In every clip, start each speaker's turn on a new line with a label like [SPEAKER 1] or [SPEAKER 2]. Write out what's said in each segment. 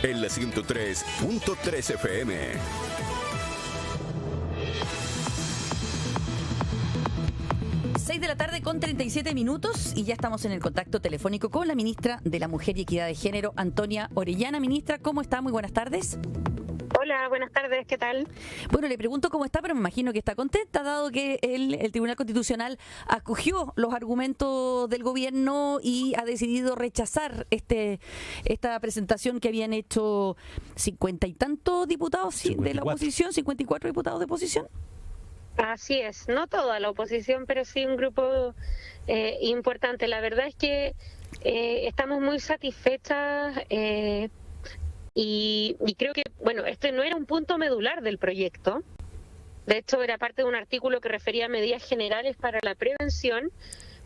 [SPEAKER 1] En la 103.3 FM.
[SPEAKER 2] Seis de la tarde con 37 minutos y ya estamos en el contacto telefónico con la ministra de la Mujer y Equidad de Género, Antonia Orellana. Ministra, ¿cómo está? Muy buenas tardes.
[SPEAKER 3] Hola, buenas tardes, ¿qué tal?
[SPEAKER 2] Bueno, le pregunto cómo está, pero me imagino que está contenta, dado que el Tribunal Constitucional acogió los argumentos del gobierno y ha decidido rechazar esta presentación que habían hecho 50 y tantos diputados 54. De la oposición, 54 diputados de oposición.
[SPEAKER 3] Así es, no toda la oposición, pero sí un grupo importante. La verdad es que estamos muy satisfechas y creo que, bueno, este no era un punto medular del proyecto. De hecho, era parte de un artículo que refería a medidas generales para la prevención,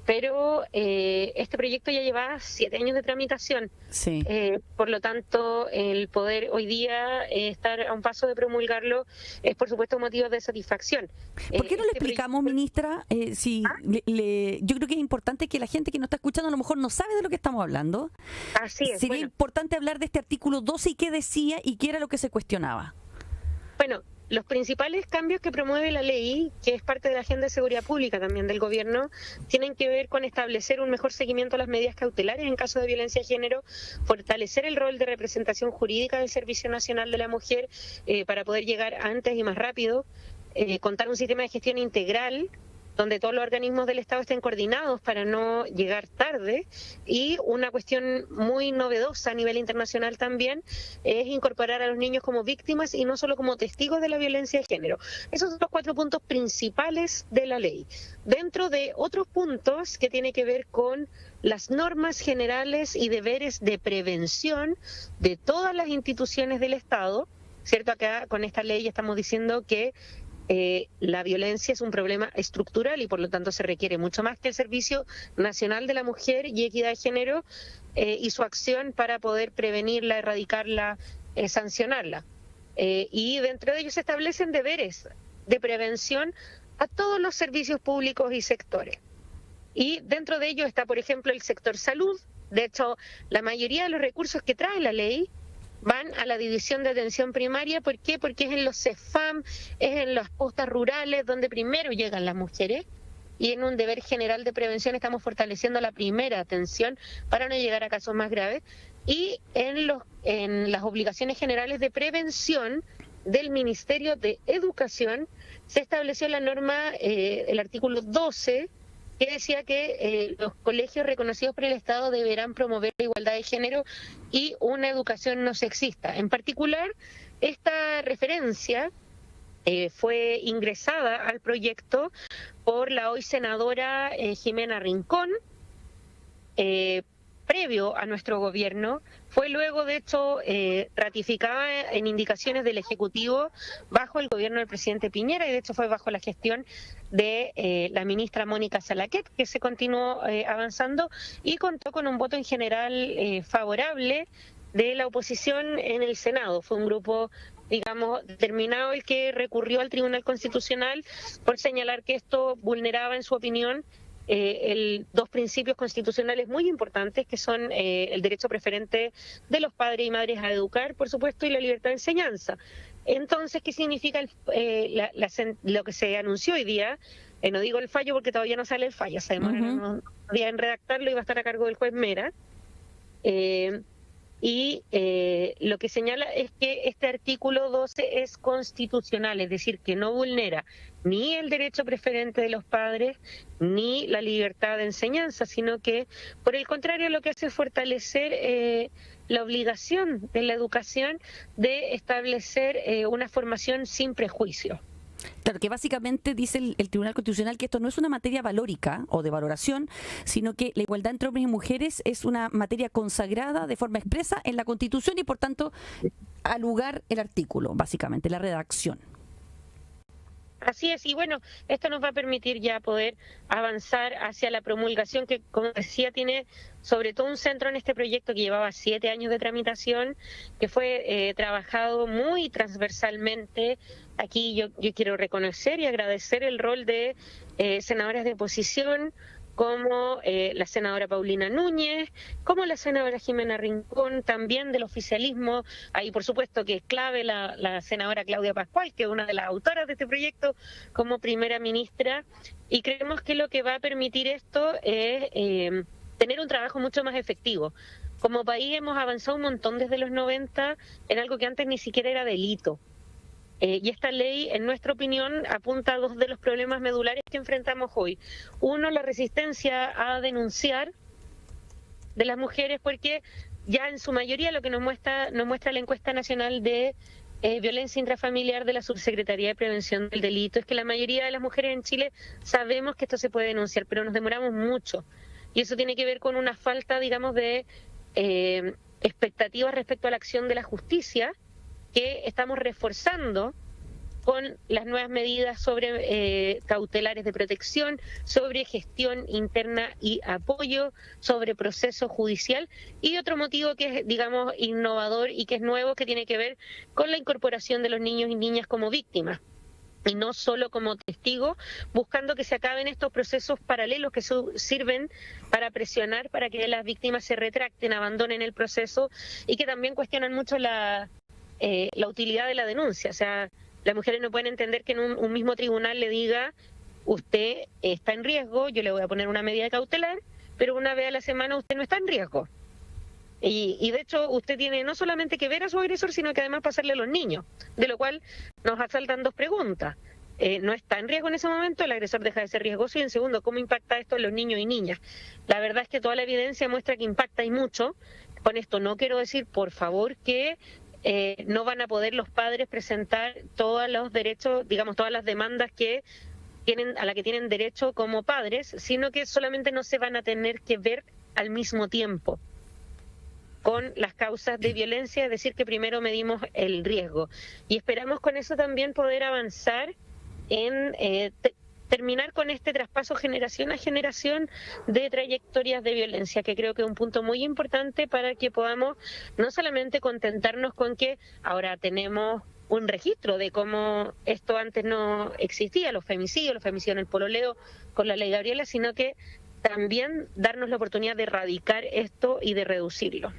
[SPEAKER 3] pero este proyecto ya lleva 7 años de tramitación.
[SPEAKER 2] Sí.
[SPEAKER 3] Por lo tanto, el poder hoy día estar a un paso de promulgarlo es, por supuesto, un motivo de satisfacción.
[SPEAKER 2] ¿Por qué no le explicamos, ministra? Yo creo que es importante que la gente que nos está escuchando a lo mejor no sabe de lo que estamos hablando.
[SPEAKER 3] Así es.
[SPEAKER 2] Sería importante hablar de este artículo 12 y qué decía y qué era lo que se cuestionaba.
[SPEAKER 3] Bueno, los principales cambios que promueve la ley, que es parte de la agenda de seguridad pública también del gobierno, tienen que ver con establecer un mejor seguimiento a las medidas cautelares en caso de violencia de género, fortalecer el rol de representación jurídica del Servicio Nacional de la Mujer para poder llegar antes y más rápido, contar un sistema de gestión integral donde todos los organismos del Estado estén coordinados para no llegar tarde, y una cuestión muy novedosa a nivel internacional también es incorporar a los niños como víctimas y no solo como testigos de la violencia de género. Esos son los 4 puntos principales de la ley. Dentro de otros puntos que tiene que ver con las normas generales y deberes de prevención de todas las instituciones del Estado, ¿cierto? Acá con esta ley estamos diciendo que la violencia es un problema estructural y por lo tanto se requiere mucho más que el Servicio Nacional de la Mujer y Equidad de Género y su acción para poder prevenirla, erradicarla, sancionarla. Y dentro de ellos se establecen deberes de prevención a todos los servicios públicos y sectores. Y dentro de ellos está, por ejemplo, el sector salud. De hecho, la mayoría de los recursos que trae la ley van a la división de atención primaria. ¿Por qué? Porque es en los CEFAM, es en las postas rurales donde primero llegan las mujeres, y en un deber general de prevención estamos fortaleciendo la primera atención para no llegar a casos más graves, y en las obligaciones generales de prevención del Ministerio de Educación se estableció la norma, el artículo 12, que decía que los colegios reconocidos por el Estado deberán promover la igualdad de género y una educación no sexista. En particular, esta referencia fue ingresada al proyecto por la hoy senadora Jimena Rincón, previo a nuestro gobierno. Fue luego, de hecho, ratificada en indicaciones del Ejecutivo bajo el gobierno del presidente Piñera, y de hecho fue bajo la gestión de la ministra Mónica Salaquet, que se continuó avanzando y contó con un voto en general favorable de la oposición en el Senado. Fue un grupo, digamos, determinado el que recurrió al Tribunal Constitucional por señalar que esto vulneraba, en su opinión, 2 principios constitucionales muy importantes, que son el derecho preferente de los padres y madres a educar, por supuesto, y la libertad de enseñanza. Entonces, ¿qué significa lo que se anunció hoy día? No digo el fallo porque todavía no sale el fallo, se demora unos días en redactarlo y va a estar a cargo del juez Mera. Lo que señala es que este artículo 12 es constitucional, es decir, que no vulnera ni el derecho preferente de los padres ni la libertad de enseñanza, sino que, por el contrario, lo que hace es fortalecer la obligación de la educación de establecer una formación sin prejuicio.
[SPEAKER 2] Claro, que básicamente dice el Tribunal Constitucional que esto no es una materia valórica o de valoración, sino que la igualdad entre hombres y mujeres es una materia consagrada de forma expresa en la Constitución y, por tanto, al lugar el artículo, básicamente, la redacción.
[SPEAKER 3] Así es, y bueno, esto nos va a permitir ya poder avanzar hacia la promulgación que, como decía, tiene sobre todo un centro en este proyecto que llevaba 7 años de tramitación, que fue trabajado muy transversalmente. Aquí yo quiero reconocer y agradecer el rol de senadoras de oposición, como la senadora Paulina Núñez, como la senadora Jimena Rincón, también del oficialismo. Ahí, por supuesto, que es clave la senadora Claudia Pascual, que es una de las autoras de este proyecto, como primera ministra. Y creemos que lo que va a permitir esto es tener un trabajo mucho más efectivo. Como país hemos avanzado un montón desde los 90 en algo que antes ni siquiera era delito. Y esta ley, en nuestra opinión, apunta a dos de los problemas medulares que enfrentamos hoy. Uno, la resistencia a denunciar de las mujeres, porque ya en su mayoría lo que nos muestra la encuesta nacional de violencia intrafamiliar de la Subsecretaría de Prevención del Delito, es que la mayoría de las mujeres en Chile sabemos que esto se puede denunciar, pero nos demoramos mucho. Y eso tiene que ver con una falta, digamos, de expectativas respecto a la acción de la justicia, que estamos reforzando con las nuevas medidas sobre cautelares de protección, sobre gestión interna y apoyo, sobre proceso judicial, y otro motivo que es, digamos, innovador y que es nuevo, que tiene que ver con la incorporación de los niños y niñas como víctimas y no solo como testigos, buscando que se acaben estos procesos paralelos que sirven para presionar para que las víctimas se retracten, abandonen el proceso, y que también cuestionan mucho la utilidad de la denuncia. O sea, las mujeres no pueden entender que en un mismo tribunal le diga: usted está en riesgo, yo le voy a poner una medida cautelar, pero una vez a la semana usted no está en riesgo. Y de hecho usted tiene no solamente que ver a su agresor, sino que además pasarle a los niños, de lo cual nos asaltan dos preguntas. No está en riesgo en ese momento, el agresor deja de ser riesgoso, y en segundo, ¿cómo impacta esto en los niños y niñas? La verdad es que toda la evidencia muestra que impacta y mucho. Con esto no quiero decir, por favor, que no van a poder los padres presentar todos los derechos, digamos, todas las demandas a las que tienen derecho como padres, sino que solamente no se van a tener que ver al mismo tiempo con las causas de violencia, es decir, que primero medimos el riesgo. Y esperamos con eso también poder avanzar en terminar con este traspaso generación a generación de trayectorias de violencia, que creo que es un punto muy importante para que podamos no solamente contentarnos con que ahora tenemos un registro de cómo esto antes no existía, los femicidios en el pololeo con la ley Gabriela, sino que también darnos la oportunidad de erradicar esto y de reducirlo.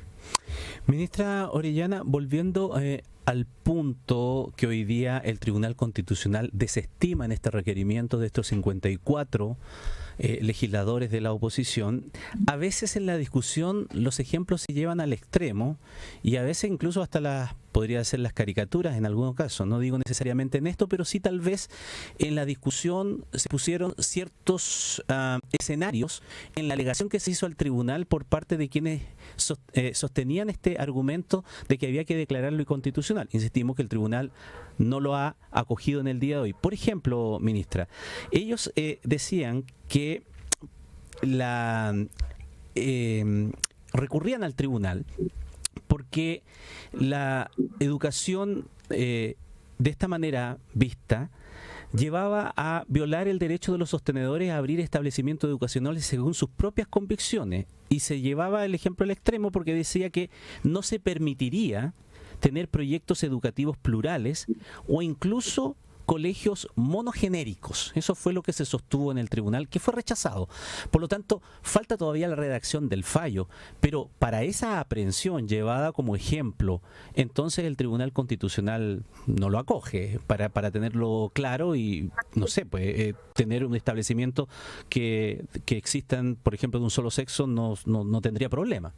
[SPEAKER 4] Ministra Orellana, volviendo al punto que hoy día el Tribunal Constitucional desestima en este requerimiento de estos 54 legisladores de la oposición, a veces en la discusión los ejemplos se llevan al extremo y a veces incluso hasta podría ser las caricaturas en algunos casos. No digo necesariamente en esto, pero sí tal vez en la discusión se pusieron ciertos escenarios en la alegación que se hizo al tribunal por parte de quienes sostenían este argumento de que había que declararlo inconstitucional. Insistimos que el tribunal no lo ha acogido en el día de hoy. Por ejemplo, ministra, ellos decían que recurrían al tribunal porque la educación de esta manera vista llevaba a violar el derecho de los sostenedores a abrir establecimientos educacionales según sus propias convicciones, y se llevaba el ejemplo al extremo porque decía que no se permitiría tener proyectos educativos plurales o incluso colegios monogenéricos. Eso fue lo que se sostuvo en el tribunal, que fue rechazado. Por lo tanto, falta todavía la redacción del fallo, pero para esa aprehensión llevada como ejemplo, entonces el Tribunal Constitucional no lo acoge, para tenerlo claro y, no sé, pues tener un establecimiento que existan, por ejemplo, de un solo sexo, no tendría problema.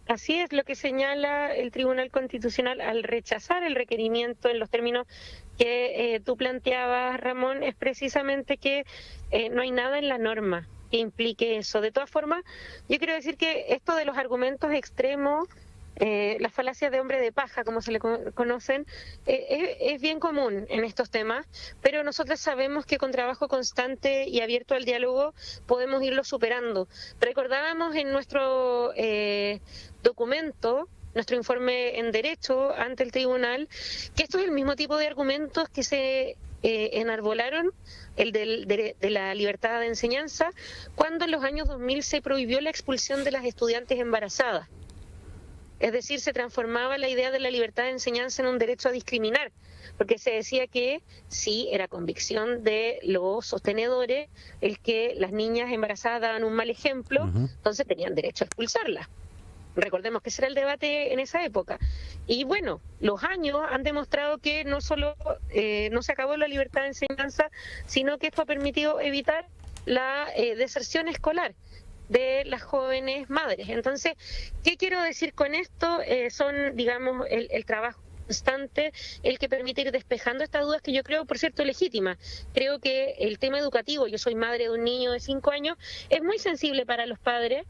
[SPEAKER 3] Así es, lo que señala el Tribunal Constitucional al rechazar el requerimiento en los términos que tú planteabas, Ramón, es precisamente que no hay nada en la norma que implique eso. De todas formas, yo quiero decir que esto de los argumentos extremos, las falacias de hombre de paja, como se le conocen, es bien común en estos temas, pero nosotros sabemos que con trabajo constante y abierto al diálogo podemos irlo superando. Recordábamos en nuestro documento, nuestro informe en Derecho ante el Tribunal, que esto es el mismo tipo de argumentos que se enarbolaron, el de la libertad de enseñanza, cuando en los años 2000 se prohibió la expulsión de las estudiantes embarazadas. Es decir, se transformaba la idea de la libertad de enseñanza en un derecho a discriminar, porque se decía que sí, era convicción de los sostenedores el que las niñas embarazadas daban un mal ejemplo, entonces tenían derecho a expulsarlas. Recordemos que ese era el debate en esa época. Y bueno, los años han demostrado que no solo no se acabó la libertad de enseñanza, sino que esto ha permitido evitar la deserción escolar de las jóvenes madres. Entonces, ¿qué quiero decir con esto? Son, digamos, el trabajo constante, el que permite ir despejando estas dudas que yo creo, por cierto, legítimas. Creo que el tema educativo, yo soy madre de un niño de 5 años, es muy sensible para los padres.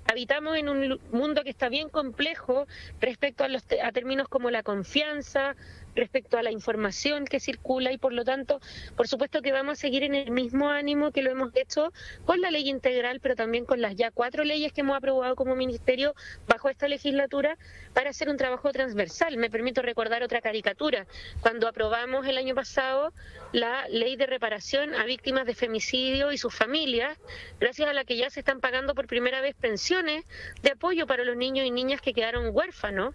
[SPEAKER 3] Habitamos en un mundo que está bien complejo respecto a términos como la confianza, respecto a la información que circula, y por lo tanto, por supuesto que vamos a seguir en el mismo ánimo que lo hemos hecho con la ley integral, pero también con las ya 4 leyes que hemos aprobado como ministerio bajo esta legislatura para hacer un trabajo transversal. Me permito recordar otra caricatura. Cuando aprobamos el año pasado la ley de reparación a víctimas de femicidio y sus familias, gracias a la que ya se están pagando por primera vez pensiones de apoyo para los niños y niñas que quedaron huérfanos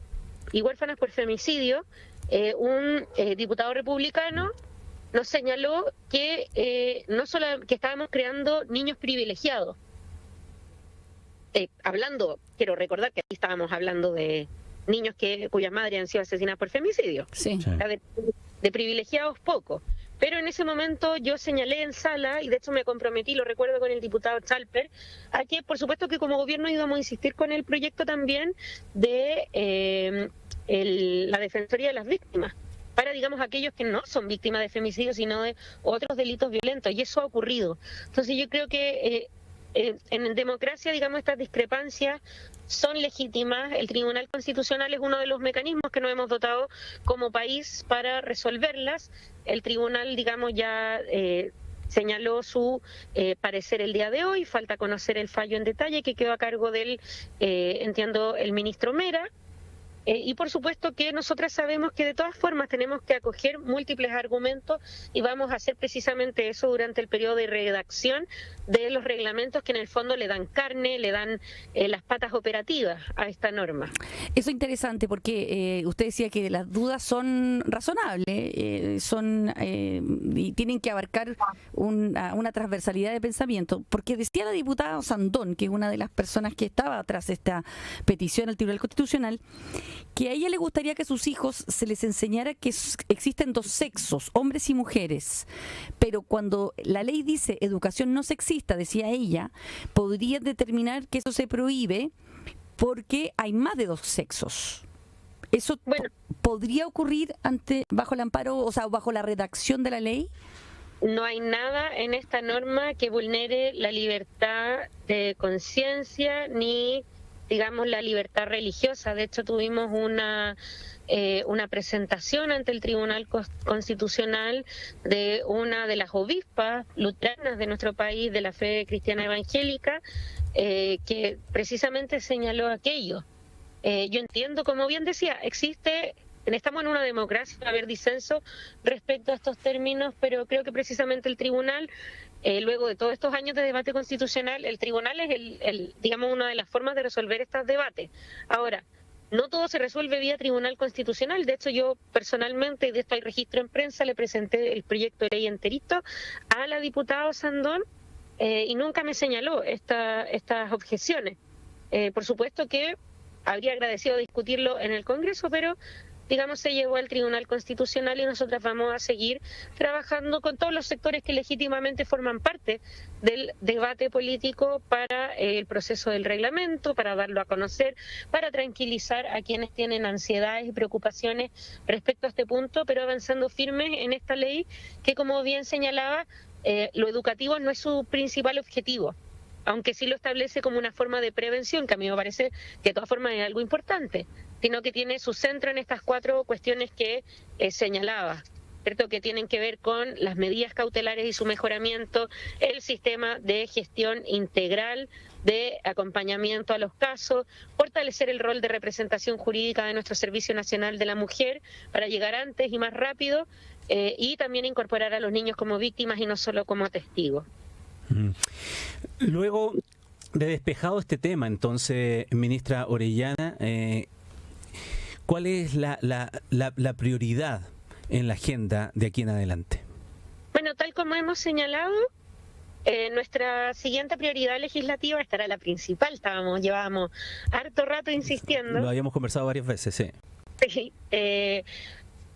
[SPEAKER 3] y huérfanas por femicidio, un diputado republicano nos señaló que no solo que estábamos creando niños privilegiados. Quiero recordar que aquí estábamos hablando de niños cuyas madres han sido asesinadas por femicidio.
[SPEAKER 2] Sí.
[SPEAKER 3] De privilegiados poco. Pero en ese momento yo señalé en sala, y de hecho me comprometí, lo recuerdo con el diputado Chalper, a que por supuesto que como gobierno íbamos a insistir con el proyecto también de la Defensoría de las Víctimas, para, digamos, aquellos que no son víctimas de femicidio, sino de otros delitos violentos, y eso ha ocurrido. Entonces yo creo que en democracia, digamos, estas discrepancias son legítimas. El Tribunal Constitucional es uno de los mecanismos que nos hemos dotado como país para resolverlas. El Tribunal, digamos, ya señaló su parecer el día de hoy, falta conocer el fallo en detalle, que quedó a cargo del, entiendo, el ministro Mera. Y por supuesto que nosotras sabemos que de todas formas tenemos que acoger múltiples argumentos, y vamos a hacer precisamente eso durante el periodo de redacción de los reglamentos que en el fondo le dan carne, le dan las patas operativas a esta norma.
[SPEAKER 2] Eso es interesante porque usted decía que las dudas son razonables, y tienen que abarcar una transversalidad de pensamiento, porque decía la diputada Sandón, que es una de las personas que estaba tras esta petición al Tribunal Constitucional, que a ella le gustaría que a sus hijos se les enseñara que existen 2 sexos, hombres y mujeres, pero cuando la ley dice educación no sexista, decía ella, podría determinar que eso se prohíbe porque hay más de 2 sexos. ¿Eso podría ocurrir bajo el amparo, o sea, bajo la redacción de la ley?
[SPEAKER 3] No hay nada en esta norma que vulnere la libertad de conciencia ni, digamos, la libertad religiosa. De hecho, tuvimos una presentación ante el Tribunal Constitucional de una de las obispas luteranas de nuestro país, de la fe cristiana evangélica, que precisamente señaló aquello. Yo entiendo, como bien decía, estamos en una democracia, va a haber disenso respecto a estos términos, pero creo que precisamente el tribunal, luego de todos estos años de debate constitucional, el tribunal es digamos, una de las formas de resolver estos debates. Ahora, no todo se resuelve vía Tribunal Constitucional. De hecho, yo personalmente, y de esto hay registro en prensa, le presenté el proyecto de ley enterito a la diputada Sandón, y nunca me señaló estas objeciones. Por supuesto que habría agradecido discutirlo en el Congreso, pero digamos, se llevó al Tribunal Constitucional, y nosotras vamos a seguir trabajando con todos los sectores que legítimamente forman parte del debate político para el proceso del reglamento, para darlo a conocer, para tranquilizar a quienes tienen ansiedades y preocupaciones respecto a este punto, pero avanzando firmes en esta ley que, como bien señalaba, lo educativo no es su principal objetivo, aunque sí lo establece como una forma de prevención, que a mí me parece que de todas formas es algo importante, sino que tiene su centro en estas 4 cuestiones que señalaba, ¿cierto? Que tienen que ver con las medidas cautelares y su mejoramiento, el sistema de gestión integral, de acompañamiento a los casos, fortalecer el rol de representación jurídica de nuestro Servicio Nacional de la Mujer para llegar antes y más rápido, y también incorporar a los niños como víctimas y no solo como testigos.
[SPEAKER 4] Luego, de despejado este tema, entonces, ministra Orellana, ¿cuál es la prioridad en la agenda de aquí en adelante?
[SPEAKER 3] Bueno, tal como hemos señalado, nuestra siguiente prioridad legislativa, esta era la principal, llevábamos harto rato insistiendo.
[SPEAKER 4] Lo habíamos conversado varias veces, sí.
[SPEAKER 3] Sí,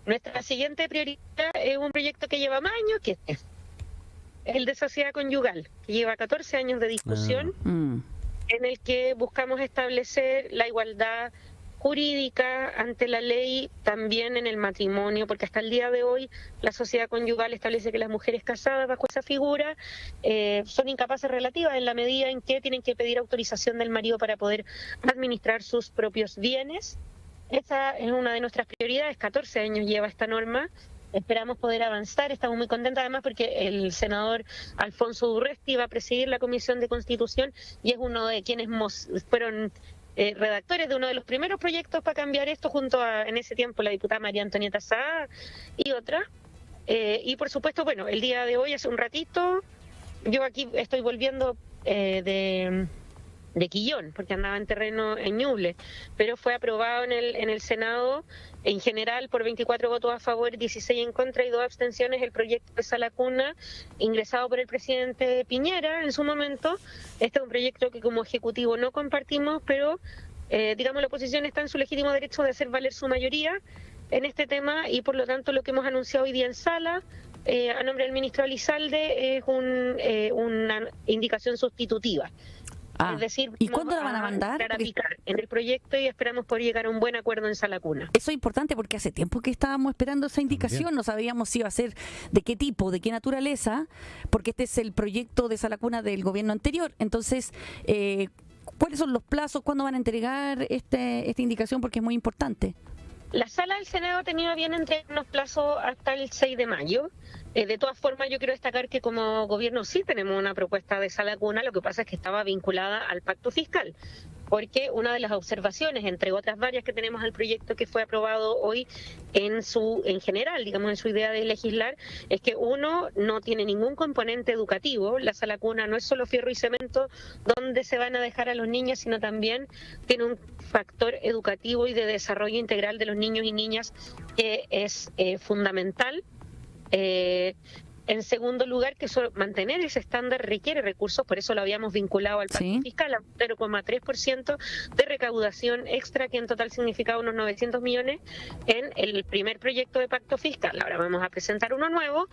[SPEAKER 3] nuestra siguiente prioridad es un proyecto que lleva más años, que es el de sociedad conyugal, que lleva 14 años de discusión, en el que buscamos establecer la igualdad jurídica ante la ley, también en el matrimonio, porque hasta el día de hoy la sociedad conyugal establece que las mujeres casadas bajo esa figura son incapaces relativas en la medida en que tienen que pedir autorización del marido para poder administrar sus propios bienes. Esa es una de nuestras prioridades, 14 años lleva esta norma. Esperamos poder avanzar, estamos muy contentos además porque el senador Alfonso Urresti va a presidir la Comisión de Constitución y es uno de quienes fueron redactores de uno de los primeros proyectos para cambiar esto, junto a, en ese tiempo, la diputada María Antonieta Sá y otra. Y por supuesto, bueno, el día de hoy, hace un ratito, yo aquí estoy volviendo de Quillón, porque andaba en terreno en Ñuble, pero fue aprobado en el Senado en general por 24 votos a favor, 16 en contra y 2 abstenciones el proyecto de Sala Cuna, ingresado por el presidente Piñera en su momento. Este es un proyecto que como Ejecutivo no compartimos, pero digamos la oposición está en su legítimo derecho de hacer valer su mayoría en este tema y por lo tanto lo que hemos anunciado hoy día en sala a nombre del ministro Elizalde es una indicación sustitutiva. Es decir,
[SPEAKER 2] ¿y cuándo la van a mandar?
[SPEAKER 3] A picar en el proyecto y esperamos poder llegar a un buen acuerdo en Sala Cuna.
[SPEAKER 2] Eso es importante porque hace tiempo que estábamos esperando esa indicación, también. No sabíamos si iba a ser de qué tipo, de qué naturaleza, porque este es el proyecto de Sala Cuna del gobierno anterior. Entonces, ¿cuáles son los plazos? ¿Cuándo van a entregar esta indicación? Porque es muy importante.
[SPEAKER 3] La sala del Senado ha tenido bien entregarnos plazos hasta el 6 de mayo. De todas formas, yo quiero destacar que como gobierno sí tenemos una propuesta de Sala Cuna, lo que pasa es que estaba vinculada al pacto fiscal, porque una de las observaciones, entre otras varias que tenemos al proyecto que fue aprobado hoy en general, digamos en su idea de legislar, es que uno no tiene ningún componente educativo. La Sala Cuna no es solo fierro y cemento donde se van a dejar a los niños, sino también tiene un factor educativo y de desarrollo integral de los niños y niñas que es fundamental. En segundo lugar, que mantener ese estándar requiere recursos, por eso lo habíamos vinculado al pacto fiscal, a 0,3% de recaudación extra, que en total significaba unos 900 millones en el primer proyecto de pacto fiscal. Ahora vamos a presentar uno nuevo.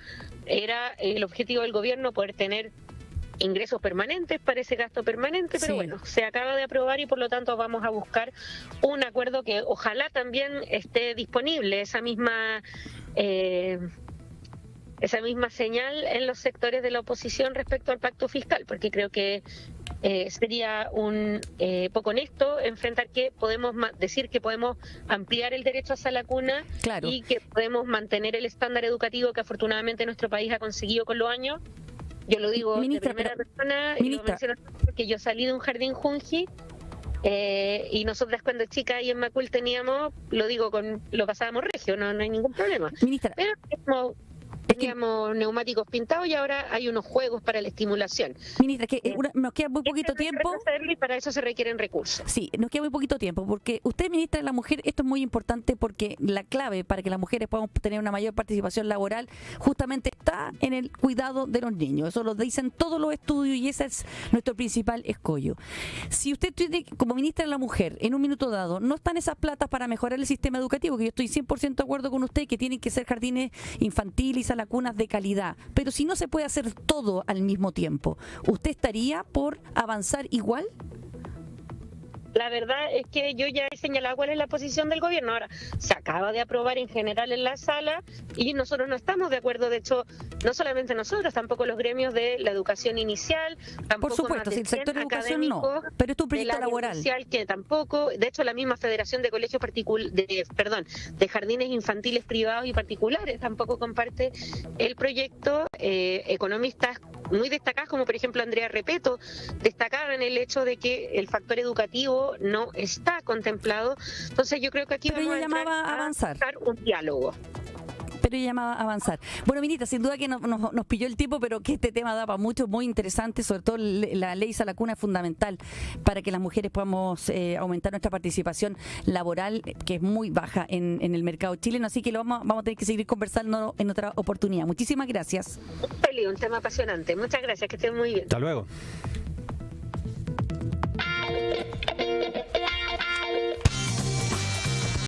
[SPEAKER 3] Era el objetivo del gobierno poder tener ingresos permanentes para ese gasto permanente, pero bueno, se acaba de aprobar y por lo tanto vamos a buscar un acuerdo que ojalá también esté disponible, esa misma señal en los sectores de la oposición respecto al pacto fiscal, porque creo que sería un poco honesto enfrentar que podemos decir que podemos ampliar el derecho a Sala Cuna y que podemos mantener el estándar educativo que afortunadamente nuestro país ha conseguido con los años. Yo lo digo ministra, de primera persona y lo menciono porque yo salí de un jardín Junji y nosotras cuando chicas y en Macul lo pasábamos regio, no hay ningún problema.
[SPEAKER 2] Ministra,
[SPEAKER 3] pero teníamos neumáticos pintados y ahora hay unos juegos para la estimulación.
[SPEAKER 2] Ministra, nos queda muy poquito tiempo.
[SPEAKER 3] Y para eso se requieren recursos.
[SPEAKER 2] Sí, nos queda muy poquito tiempo, porque usted, ministra de la Mujer, esto es muy importante porque la clave para que las mujeres podamos tener una mayor participación laboral justamente está en el cuidado de los niños. Eso lo dicen todos los estudios y ese es nuestro principal escollo. Si usted tiene, como ministra de la Mujer, en un minuto dado, no están esas platas para mejorar el sistema educativo, que yo estoy 100% de acuerdo con usted, que tienen que ser jardines infantiles y lacunas de calidad, pero si no se puede hacer todo al mismo tiempo, ¿usted estaría por avanzar igual?
[SPEAKER 3] La verdad es que yo ya he señalado cuál es la posición del gobierno. Ahora, se acaba de aprobar en general en la sala y nosotros no estamos de acuerdo. De hecho, no solamente nosotros, tampoco los gremios de la educación inicial, tampoco.
[SPEAKER 2] Por supuesto, si el sector de educación no, pero es tu proyecto laboral.
[SPEAKER 3] Inicial, que tampoco, de hecho, la misma Federación de Colegios de Jardines Infantiles Privados y Particulares tampoco comparte el proyecto. Economistas muy destacadas, como por ejemplo Andrea Repeto, destacaban el hecho de que el factor educativo no está contemplado. Entonces yo creo que aquí vamos a avanzar un diálogo.
[SPEAKER 2] pero llama a avanzar. Bueno, Minita, sin duda que nos pilló el tiempo, pero que este tema da para mucho, muy interesante, sobre todo la ley Salacuna es fundamental para que las mujeres podamos aumentar nuestra participación laboral, que es muy baja en el mercado chileno, así que lo vamos a tener que seguir conversando en otra oportunidad. Muchísimas gracias.
[SPEAKER 3] Un tema apasionante. Muchas gracias, que estén muy bien.
[SPEAKER 4] Hasta luego.